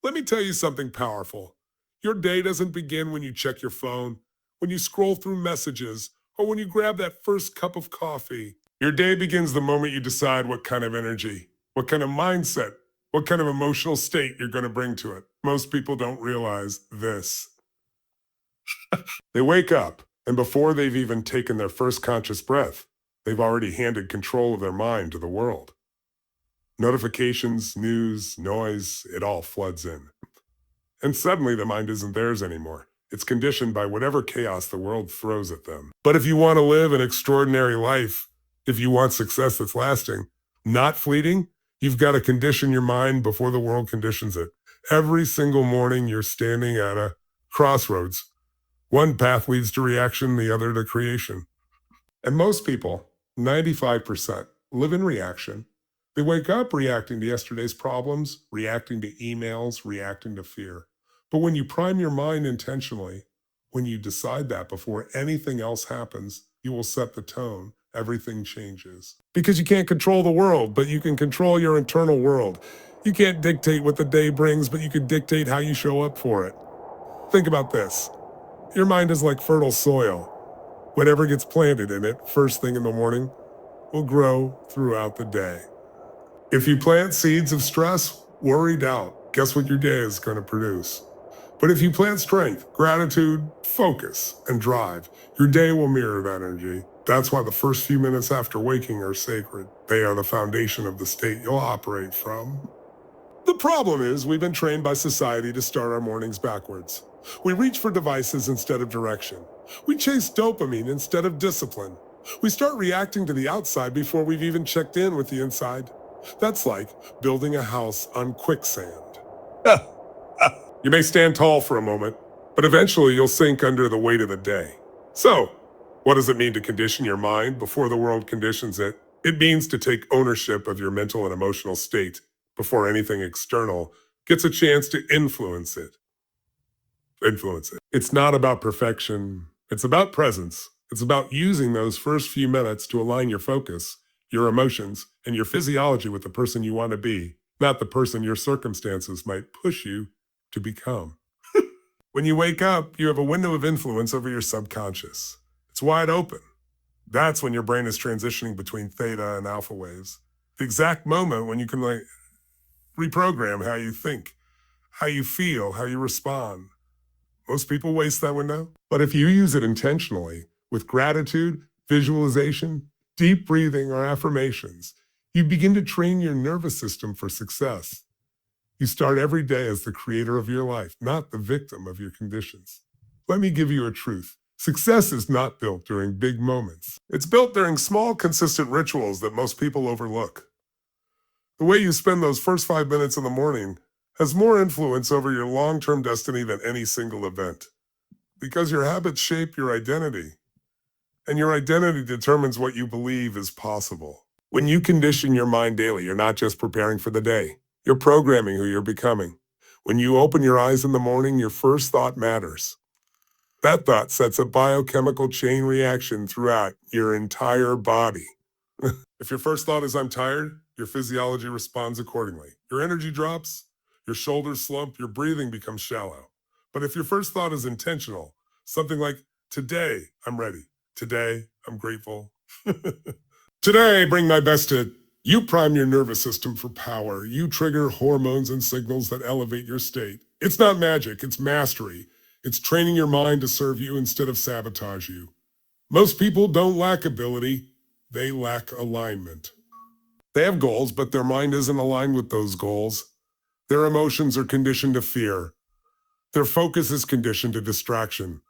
Let me tell you something powerful. Your day doesn't begin when you check your phone, when you scroll through messages, or when you grab that first cup of coffee. Your day begins the moment you decide what kind of energy, what kind of mindset, what kind of emotional state you're going to bring to it. Most people don't realize this. They wake up, and before they've even taken their first conscious breath, they've already handed control of their mind to the world. Notifications, news, noise, it all floods in. And suddenly the mind isn't theirs anymore. It's conditioned by whatever chaos the world throws at them. But if you want to live an extraordinary life, if you want success that's lasting, not fleeting, you've got to condition your mind before the world conditions it. Every single morning you're standing at a crossroads. One path leads to reaction, the other to creation. And most people, 95%, live in reaction. They wake up reacting to yesterday's problems, reacting to emails, reacting to fear. But when you prime your mind intentionally, when you decide that before anything else happens, you will set the tone. Everything changes. Because you can't control the world, but you can control your internal world. You can't dictate what the day brings, but you can dictate how you show up for it. Think about this. Your mind is like fertile soil. Whatever gets planted in it first thing in the morning will grow throughout the day. If you plant seeds of stress, worry, doubt, guess what your day is going to produce? But if you plant strength, gratitude, focus, and drive, your day will mirror that energy. That's why the first few minutes after waking are sacred. They are the foundation of the state you'll operate from. The problem is we've been trained by society to start our mornings backwards. We reach for devices instead of direction. We chase dopamine instead of discipline. We start reacting to the outside before we've even checked in with the inside. That's like building a house on quicksand. You may stand tall for a moment, but eventually you'll sink under the weight of the day. So, what does it mean to condition your mind before the world conditions it? It means to take ownership of your mental and emotional state before anything external gets a chance to influence it. It's not about perfection. It's about presence. It's about using those first few minutes to align your focus, your emotions, and your physiology with the person you want to be, not the person your circumstances might push you to become. When you wake up, you have a window of influence over your subconscious. It's wide open. That's when your brain is transitioning between theta and alpha waves. The exact moment when you can reprogram how you think, how you feel, how you respond. Most people waste that window. But if you use it intentionally, with gratitude, visualization, deep breathing, or affirmations, you begin to train your nervous system for success. You start every day as the creator of your life, not the victim of your conditions. Let me give you a truth. Success is not built during big moments. It's built during small, consistent rituals that most people overlook. The way you spend those first 5 minutes in the morning has more influence over your long-term destiny than any single event. Because your habits shape your identity, and your identity determines what you believe is possible. When you condition your mind daily, you're not just preparing for the day. You're programming who you're becoming. When you open your eyes in the morning, your first thought matters. That thought sets a biochemical chain reaction throughout your entire body. If your first thought is I'm tired, your physiology responds accordingly. Your energy drops, your shoulders slump, your breathing becomes shallow. But if your first thought is intentional, something like, today I'm ready, today I'm grateful, today I bring my best to, you prime your nervous system for power. You trigger hormones and signals that elevate your state. It's not magic, it's mastery. It's training your mind to serve you instead of sabotage you. Most people don't lack ability, they lack alignment. They have goals, but their mind isn't aligned with those goals. Their emotions are conditioned to fear. Their focus is conditioned to distraction.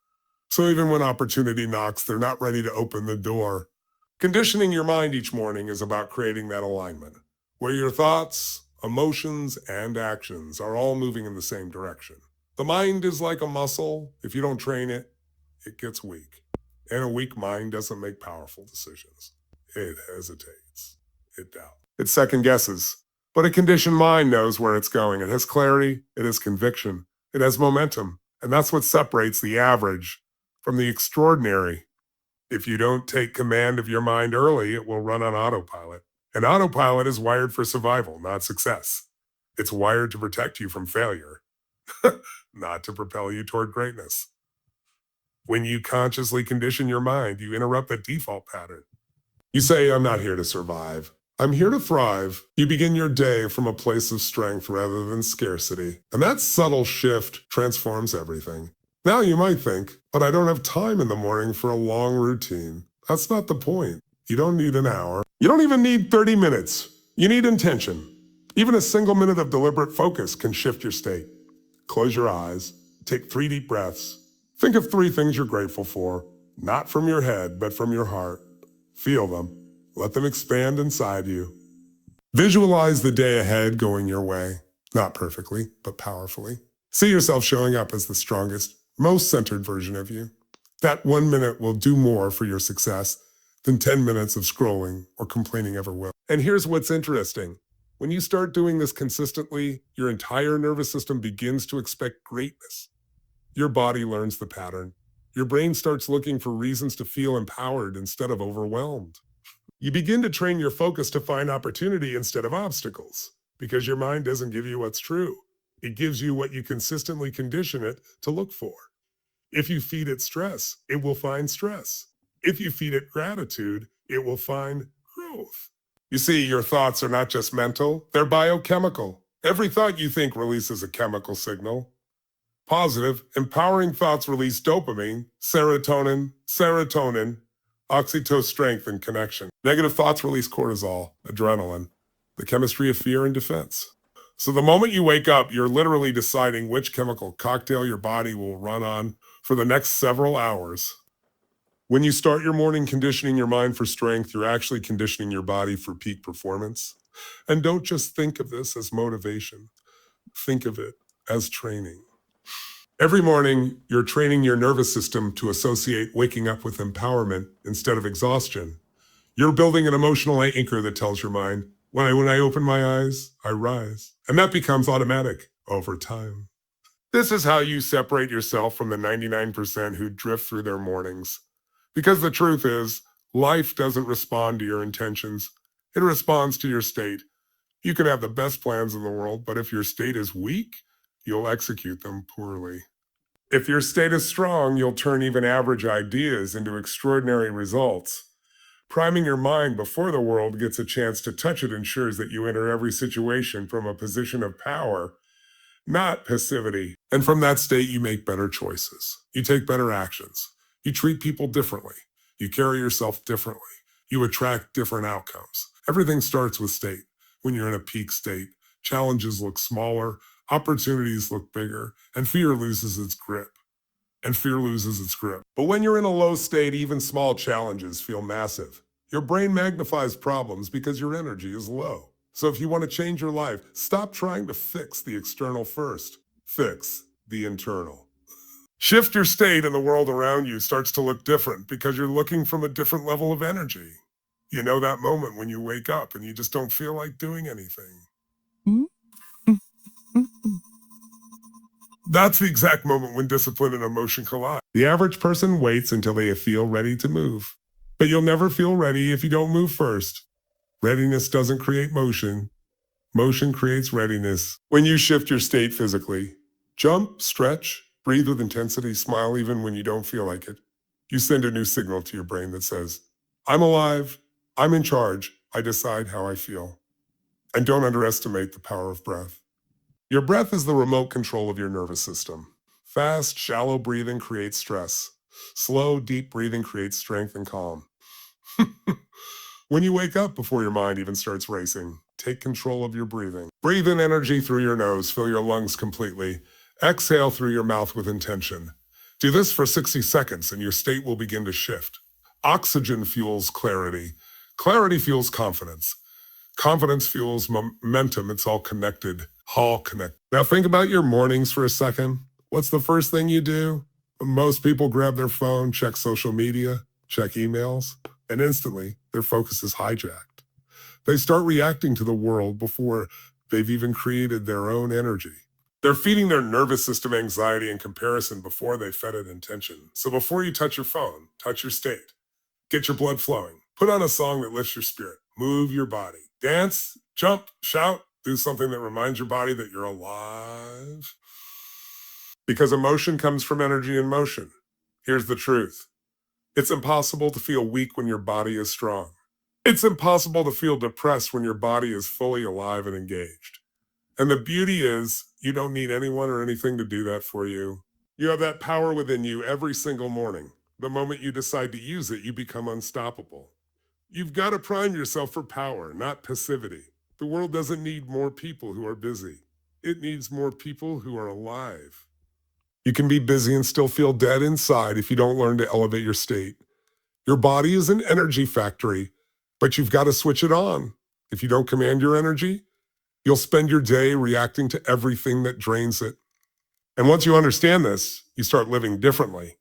So even when opportunity knocks, they're not ready to open the door. Conditioning your mind each morning is about creating that alignment, where your thoughts, emotions, and actions are all moving in the same direction. The mind is like a muscle. If you don't train it, it gets weak. And a weak mind doesn't make powerful decisions. It hesitates. It doubts. It second guesses. But a conditioned mind knows where it's going. It has clarity. It has conviction. It has momentum. And that's what separates the average from the extraordinary. If you don't take command of your mind early, it will run on autopilot. And autopilot is wired for survival, not success. It's wired to protect you from failure, not to propel you toward greatness. When you consciously condition your mind, you interrupt the default pattern. You say, I'm not here to survive. I'm here to thrive. You begin your day from a place of strength rather than scarcity. And that subtle shift transforms everything. Now you might think, but I don't have time in the morning for a long routine. That's not the point. You don't need an hour. You don't even need 30 minutes. You need intention. Even a single minute of deliberate focus can shift your state. Close your eyes. Take 3 deep breaths. Think of 3 things you're grateful for, not from your head, but from your heart. Feel them. Let them expand inside you. Visualize the day ahead going your way, not perfectly, but powerfully. See yourself showing up as the strongest, most centered version of you. That 1 minute will do more for your success than 10 minutes of scrolling or complaining ever will. And here's what's interesting. When you start doing this consistently, your entire nervous system begins to expect greatness. Your body learns the pattern. Your brain starts looking for reasons to feel empowered instead of overwhelmed. You begin to train your focus to find opportunity instead of obstacles, because your mind doesn't give you what's true. It gives you what you consistently condition it to look for. If you feed it stress, it will find stress. If you feed it gratitude, it will find growth. You see, your thoughts are not just mental, they're biochemical. Every thought you think releases a chemical signal. Positive, empowering thoughts release dopamine, serotonin, oxytocin, strength, and connection. Negative thoughts release cortisol, adrenaline, the chemistry of fear and defense. So the moment you wake up, you're literally deciding which chemical cocktail your body will run on for the next several hours. When you start your morning conditioning your mind for strength, you're actually conditioning your body for peak performance. And don't just think of this as motivation. Think of it as training. Every morning, you're training your nervous system to associate waking up with empowerment instead of exhaustion. You're building an emotional anchor that tells your mind, when I open my eyes, I rise. And that becomes automatic over time. This is how you separate yourself from the 99% who drift through their mornings. Because the truth is, life doesn't respond to your intentions. It responds to your state. You can have the best plans in the world, but if your state is weak, you'll execute them poorly. If your state is strong, you'll turn even average ideas into extraordinary results. Priming your mind before the world gets a chance to touch it ensures that you enter every situation from a position of power, not passivity. And from that state, you make better choices. You take better actions. You treat people differently. You carry yourself differently. You attract different outcomes. Everything starts with state. When you're in a peak state, challenges look smaller, opportunities look bigger, and fear loses its grip. But when you're in a low state, even small challenges feel massive. Your brain magnifies problems because your energy is low. So if you want to change your life, stop trying to fix the external first. Fix the internal. Shift your state and the world around you starts to look different because you're looking from a different level of energy. You know that moment when you wake up and you just don't feel like doing anything. That's the exact moment when discipline and emotion collide. The average person waits until they feel ready to move. But you'll never feel ready if you don't move first. Readiness doesn't create motion. Motion creates readiness. When you shift your state physically, jump, stretch, breathe with intensity, smile even when you don't feel like it, you send a new signal to your brain that says, I'm alive, I'm in charge, I decide how I feel. And don't underestimate the power of breath. Your breath is the remote control of your nervous system. Fast, shallow breathing creates stress. Slow, deep breathing creates strength and calm. When you wake up before your mind even starts racing, take control of your breathing. Breathe in energy through your nose, fill your lungs completely. Exhale through your mouth with intention. Do this for 60 seconds and your state will begin to shift. Oxygen fuels clarity. Clarity fuels confidence. Confidence fuels momentum. It's all connected. Now think about your mornings for a second. What's the first thing you do? Most people grab their phone, check social media, check emails, and instantly their focus is hijacked. They start reacting to the world before they've even created their own energy. They're feeding their nervous system anxiety and comparison before they fed it intention. So before you touch your phone, touch your state. Get your blood flowing. Put on a song that lifts your spirit. Move your body. Dance, jump, shout, Do something that reminds your body that you're alive. Because emotion comes from energy in motion. Here's the truth. It's impossible to feel weak when your body is strong. It's impossible to feel depressed when your body is fully alive and engaged. And the beauty is, you don't need anyone or anything to do that for you. You have that power within you every single morning. The moment you decide to use it, you become unstoppable. You've got to prime yourself for power, not passivity. The world doesn't need more people who are busy. It needs more people who are alive. You can be busy and still feel dead inside if you don't learn to elevate your state. Your body is an energy factory, but you've got to switch it on. If you don't command your energy, you'll spend your day reacting to everything that drains it. And once you understand this, you start living differently.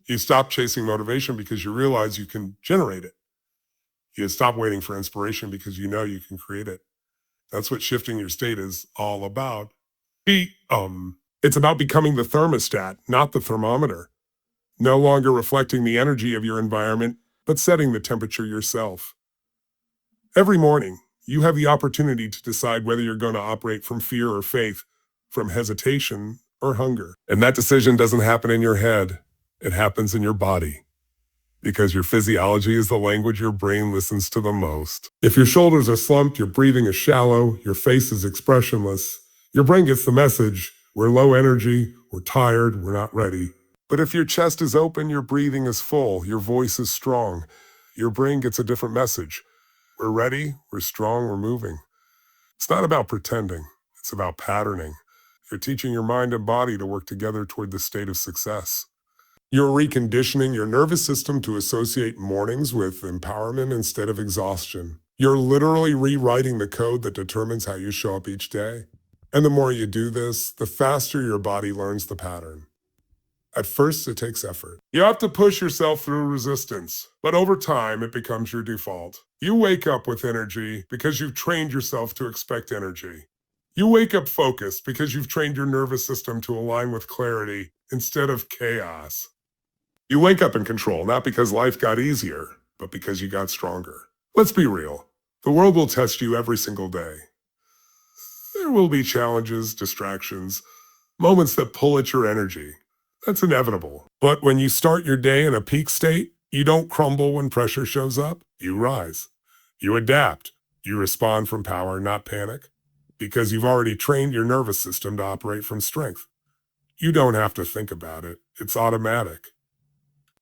You stop chasing motivation because you realize you can generate it. You stop waiting for inspiration because you know you can create it. That's what shifting your state is all about. It's about becoming the thermostat, not the thermometer. No longer reflecting the energy of your environment, but setting the temperature yourself. Every morning, you have the opportunity to decide whether you're going to operate from fear or faith, from hesitation or hunger. And that decision doesn't happen in your head. It happens in your body. Because your physiology is the language your brain listens to the most. If your shoulders are slumped, your breathing is shallow, your face is expressionless, your brain gets the message, we're low energy, we're tired, we're not ready. But if your chest is open, your breathing is full, your voice is strong, your brain gets a different message. We're ready, we're strong, we're moving. It's not about pretending, it's about patterning. You're teaching your mind and body to work together toward the state of success. You're reconditioning your nervous system to associate mornings with empowerment instead of exhaustion. You're literally rewriting the code that determines how you show up each day. And the more you do this, the faster your body learns the pattern. At first, it takes effort. You have to push yourself through resistance, but over time, it becomes your default. You wake up with energy because you've trained yourself to expect energy. You wake up focused because you've trained your nervous system to align with clarity instead of chaos. You wake up in control, not because life got easier, but because you got stronger. Let's be real. The world will test you every single day. There will be challenges, distractions, moments that pull at your energy. That's inevitable. But when you start your day in a peak state, you don't crumble when pressure shows up. You rise. You adapt. You respond from power, not panic, because you've already trained your nervous system to operate from strength. You don't have to think about it. It's automatic.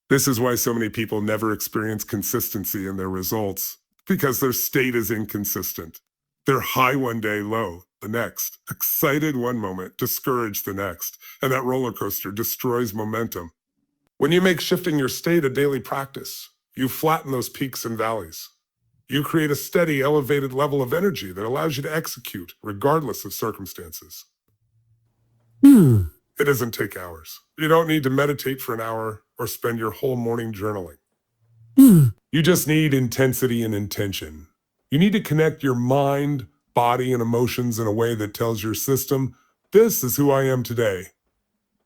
This is why so many people never experience consistency in their results, because their state is inconsistent. They're high one day, low the next, excited one moment, discouraged the next, and that roller coaster destroys momentum. When you make shifting your state a daily practice, you flatten those peaks and valleys. You create a steady, elevated level of energy that allows you to execute regardless of circumstances. It doesn't take hours. You don't need to meditate for an hour or spend your whole morning journaling. You just need intensity and intention. You need to connect your mind, body, and emotions in a way that tells your system, this is who I am today.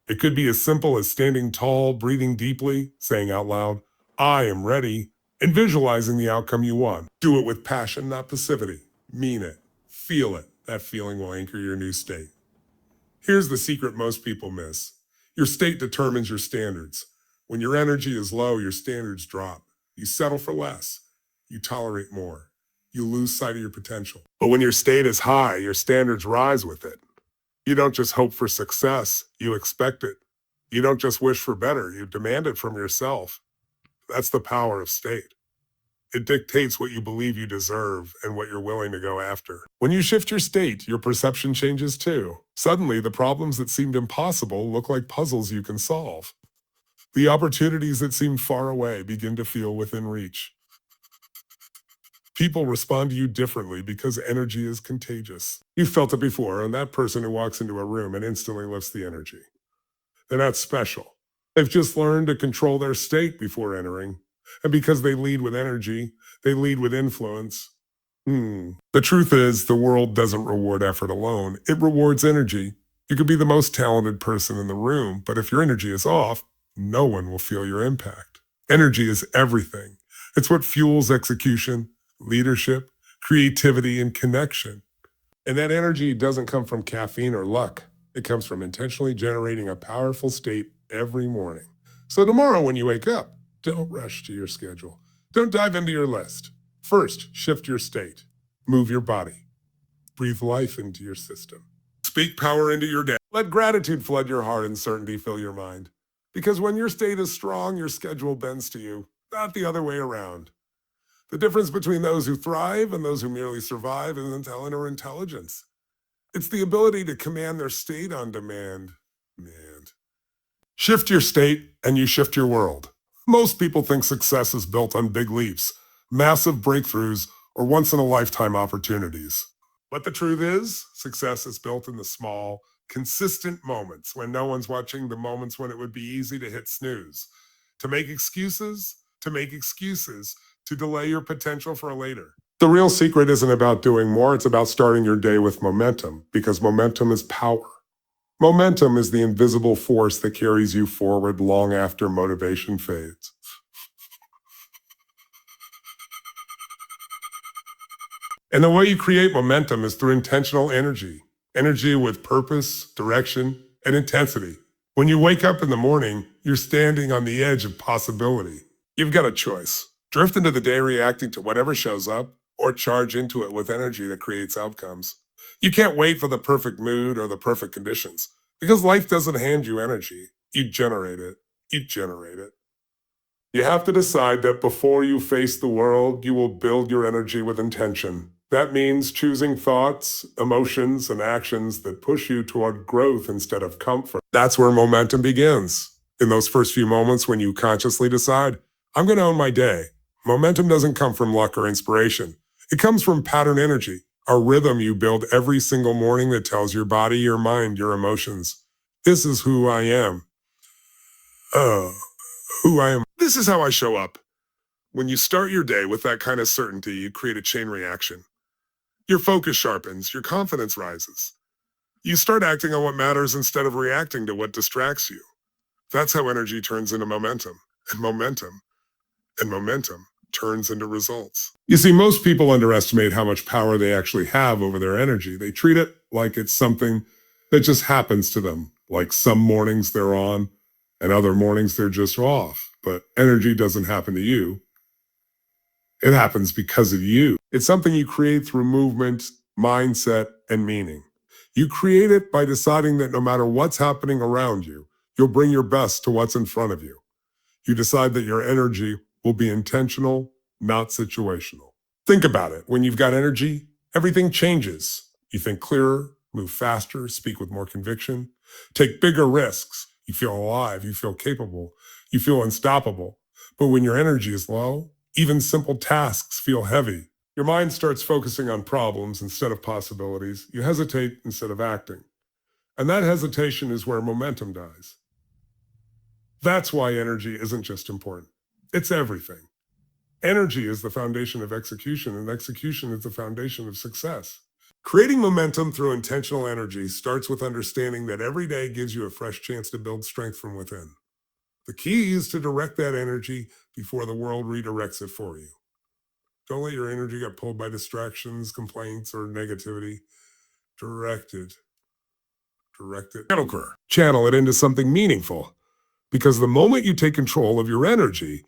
It could be as simple as standing tall, breathing deeply, saying out loud, I am ready, and visualizing the outcome you want. Do it with passion, not passivity. Mean it. Feel it. That feeling will anchor your new state. Here's the secret most people miss. Your state determines your standards. When your energy is low, your standards drop. You settle for less. You tolerate more. You lose sight of your potential. But when your state is high, your standards rise with it. You don't just hope for success, you expect it. You don't just wish for better, you demand it from yourself. That's the power of state. It dictates what you believe you deserve and what you're willing to go after. When you shift your state, your perception changes too. Suddenly, the problems that seemed impossible look like puzzles you can solve. The opportunities that seemed far away begin to feel within reach. People respond to you differently because energy is contagious. You've felt it before, and that person who walks into a room and instantly lifts the energy. They're not special. They've just learned to control their state before entering. And because they lead with energy, they lead with influence. The truth is, the world doesn't reward effort alone. It rewards energy. You could be the most talented person in the room, but if your energy is off, no one will feel your impact. Energy is everything. It's what fuels execution, leadership, creativity, and connection. And that energy doesn't come from caffeine or luck. It comes from intentionally generating a powerful state every morning. So tomorrow when you wake up, don't rush to your schedule. Don't dive into your list. First, shift your state. Move your body. Breathe life into your system. Speak power into your day. Let gratitude flood your heart and certainty fill your mind. Because when your state is strong, your schedule bends to you, not the other way around. The difference between those who thrive and those who merely survive isn't talent or intelligence. It's the ability to command their state on demand. Man. Shift your state and you shift your world. Most people think success is built on big leaps, massive breakthroughs, or once-in-a-lifetime opportunities. But the truth is, success is built in the small, consistent moments when no one's watching, the moments when it would be easy to hit snooze, to make excuses, to delay your potential for later. The real secret isn't about doing more, it's about starting your day with momentum, because momentum is power. Momentum is the invisible force that carries you forward long after motivation fades. And the way you create momentum is through intentional energy. Energy with purpose, direction, and intensity. When you wake up in the morning, you're standing on the edge of possibility. You've got a choice. Drift into the day reacting to whatever shows up, or charge into it with energy that creates outcomes. You can't wait for the perfect mood or the perfect conditions, because life doesn't hand you energy. You generate it. You have to decide that before you face the world, you will build your energy with intention. That means choosing thoughts, emotions, and actions that push you toward growth instead of comfort. That's where momentum begins. In those first few moments when you consciously decide, I'm going to own my day. Momentum doesn't come from luck or inspiration. It comes from pattern energy, a rhythm you build every single morning that tells your body, your mind, your emotions, this is who I am. This is how I show up. When you start your day with that kind of certainty, you create a chain reaction. Your focus sharpens, your confidence rises. You start acting on what matters instead of reacting to what distracts you. That's how energy turns into momentum, and momentum turns into results. You see, most people underestimate how much power they actually have over their energy. They treat it like it's something that just happens to them, like some mornings they're on and other mornings they're just off. But energy doesn't happen to you. It happens because of you. It's something you create through movement, mindset, and meaning. You create it by deciding that no matter what's happening around you, you'll bring your best to what's in front of you. You decide that your energy will be intentional, not situational. Think about it. When you've got energy, everything changes. You think clearer, move faster, speak with more conviction, take bigger risks. You feel alive, you feel capable, you feel unstoppable. But when your energy is low, even simple tasks feel heavy. Your mind starts focusing on problems instead of possibilities. You hesitate instead of acting. And that hesitation is where momentum dies. That's why energy isn't just important. It's everything. Energy is the foundation of execution, and execution is the foundation of success. Creating momentum through intentional energy starts with understanding that every day gives you a fresh chance to build strength from within. The key is to direct that energy before the world redirects it for you. Don't let your energy get pulled by distractions, complaints, or negativity. Direct it. Channel it into something meaningful. Because the moment you take control of your energy,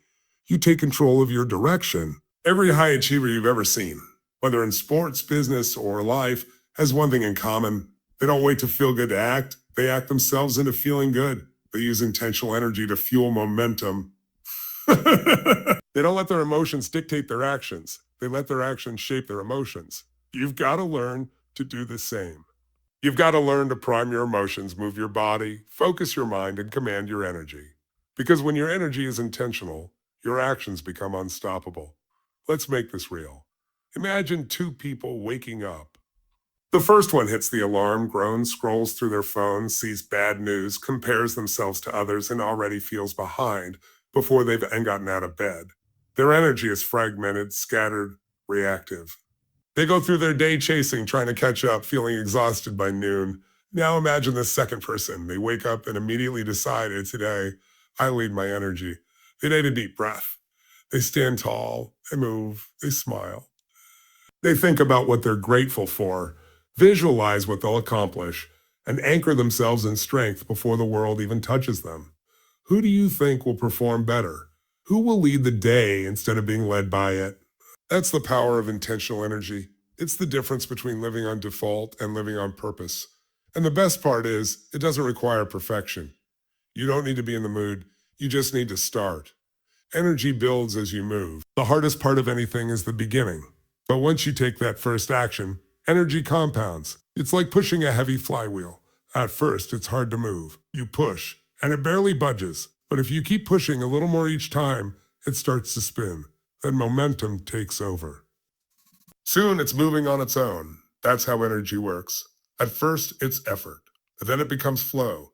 you take control of your direction. Every high achiever you've ever seen, whether in sports, business, or life, has one thing in common. They don't wait to feel good to act. They act themselves into feeling good. They use intentional energy to fuel momentum. They don't let their emotions dictate their actions. They let their actions shape their emotions. You've got to learn to do the same. You've got to learn to prime your emotions, move your body, focus your mind, and command your energy. Because when your energy is intentional, your actions become unstoppable. Let's make this real. Imagine two people waking up. The first one hits the alarm, groans, scrolls through their phone, sees bad news, compares themselves to others, and already feels behind before they've gotten out of bed. Their energy is fragmented, scattered, reactive. They go through their day chasing, trying to catch up, feeling exhausted by noon. Now imagine the second person. They wake up and immediately decide, today, I lead my energy. They take a deep breath. They stand tall, they move, they smile. They think about what they're grateful for. visualize what they'll accomplish, and anchor themselves in strength before the world even touches them. Who do you think will perform better? Who will lead the day instead of being led by it? That's the power of intentional energy. It's the difference between living on default and living on purpose. And the best part is, it doesn't require perfection. You don't need to be in the mood, you just need to start. Energy builds as you move. The hardest part of anything is the beginning. But once you take that first action, energy compounds. It's like pushing a heavy flywheel. At first, it's hard to move. You push, and it barely budges. But if you keep pushing a little more each time, it starts to spin. Then momentum takes over. Soon, it's moving on its own. That's how energy works. At first, it's effort. Then it becomes flow.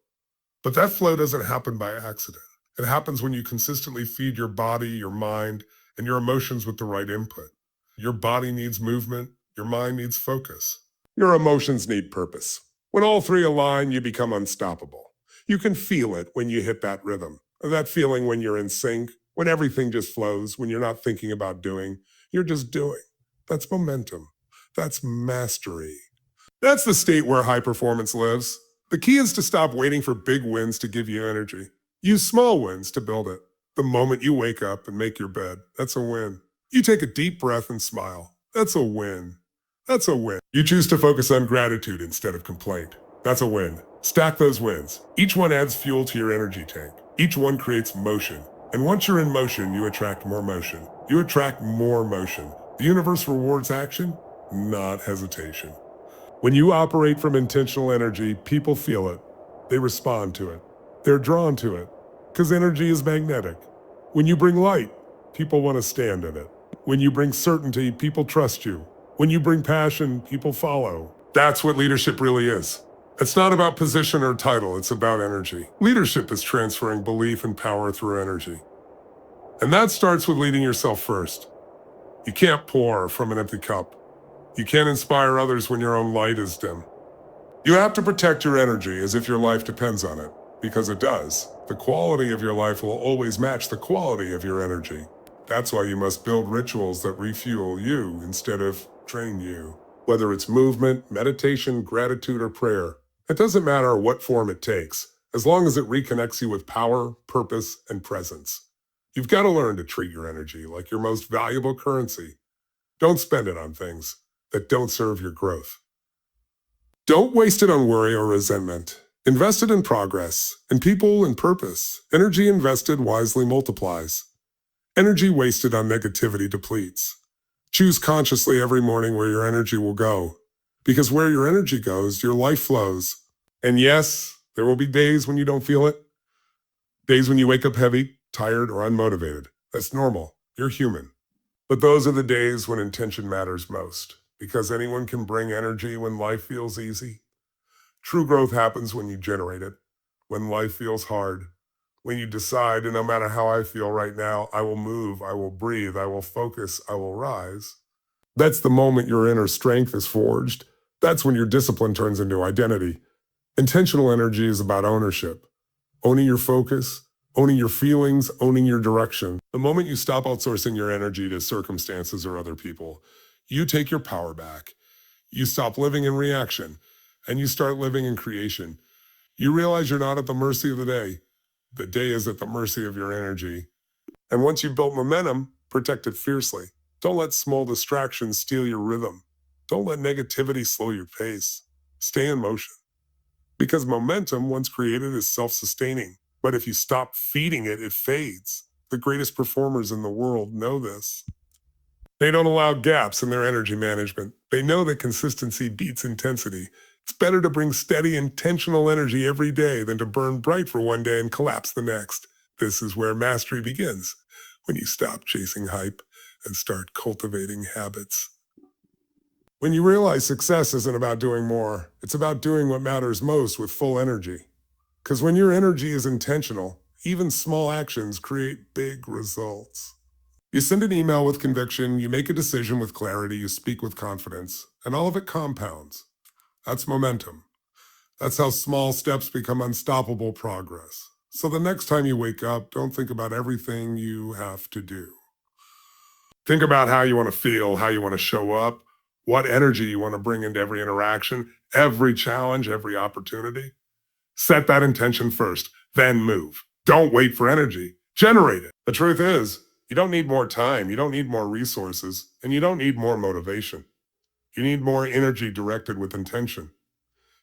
But that flow doesn't happen by accident. It happens when you consistently feed your body, your mind, and your emotions with the right input. Your body needs movement. Your mind needs focus. Your emotions need purpose. When all three align, you become unstoppable. You can feel it when you hit that rhythm. That feeling when you're in sync, when everything just flows, when you're not thinking about doing, you're just doing. That's momentum. That's mastery. That's the state where high performance lives. The key is to stop waiting for big wins to give you energy. Use small wins to build it. The moment you wake up and make your bed, that's a win. You take a deep breath and smile. That's a win. That's a win. You choose to focus on gratitude instead of complaint. That's a win. Stack those wins. Each one adds fuel to your energy tank. Each one creates motion. And once you're in motion, you attract more motion. You attract more motion. The universe rewards action, not hesitation. When you operate from intentional energy, people feel it. They respond to it. They're drawn to it. Because energy is magnetic. When you bring light, people want to stand in it. When you bring certainty, people trust you. When you bring passion, people follow. That's what leadership really is. It's not about position or title, it's about energy. Leadership is transferring belief and power through energy. And that starts with leading yourself first. You can't pour from an empty cup. You can't inspire others when your own light is dim. You have to protect your energy as if your life depends on it, because it does. The quality of your life will always match the quality of your energy. That's why you must build rituals that refuel you instead of drain you. Whether it's movement, meditation, gratitude, or prayer, it doesn't matter what form it takes, as long as it reconnects you with power, purpose, and presence. You've got to learn to treat your energy like your most valuable currency. Don't spend it on things that don't serve your growth. Don't waste it on worry or resentment. Invest it in progress, in people, and purpose. Energy invested wisely multiplies. Energy wasted on negativity depletes. Choose consciously every morning where your energy will go. Because where your energy goes, your life flows. And yes, there will be days when you don't feel it. Days when you wake up heavy, tired, or unmotivated. That's normal. You're human. But those are the days when intention matters most. Because anyone can bring energy when life feels easy. True growth happens when you generate it. When life feels hard. When you decide, and no matter how I feel right now, I will move, I will breathe, I will focus, I will rise. That's the moment your inner strength is forged. That's when your discipline turns into identity. Intentional energy is about ownership. Owning your focus, owning your feelings, owning your direction. The moment you stop outsourcing your energy to circumstances or other people, you take your power back. You stop living in reaction, and you start living in creation. You realize you're not at the mercy of the day. The day is at the mercy of your energy. And once you've built momentum, protect it fiercely. Don't let small distractions steal your rhythm. Don't let negativity slow your pace. Stay in motion. Because momentum, once created, is self-sustaining. But if you stop feeding it, it fades. The greatest performers in the world know this. They don't allow gaps in their energy management. They know that consistency beats intensity. It's better to bring steady, intentional energy every day than to burn bright for one day and collapse the next. This is where mastery begins, when you stop chasing hype and start cultivating habits. When you realize success isn't about doing more, it's about doing what matters most with full energy. Because when your energy is intentional, even small actions create big results. You send an email with conviction, you make a decision with clarity, you speak with confidence, and all of it compounds. That's momentum. That's how small steps become unstoppable progress. So the next time you wake up, don't think about everything you have to do. Think about how you want to feel, how you want to show up, what energy you want to bring into every interaction, every challenge, every opportunity. Set that intention first, then move. Don't wait for energy. Generate it. The truth is, you don't need more time, you don't need more resources, and you don't need more motivation. You need more energy directed with intention.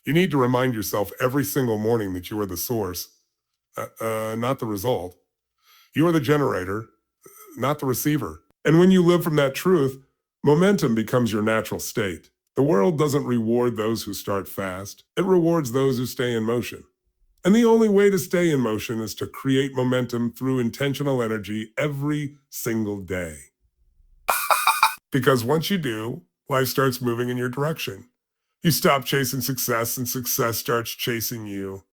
You need to remind yourself every single morning that you are the source, not the result. You are the generator, not the receiver. And when you live from that truth, momentum becomes your natural state. The world doesn't reward those who start fast, it rewards those who stay in motion. And the only way to stay in motion is to create momentum through intentional energy every single day. Because once you do, life starts moving in your direction. You stop chasing success and success starts chasing you.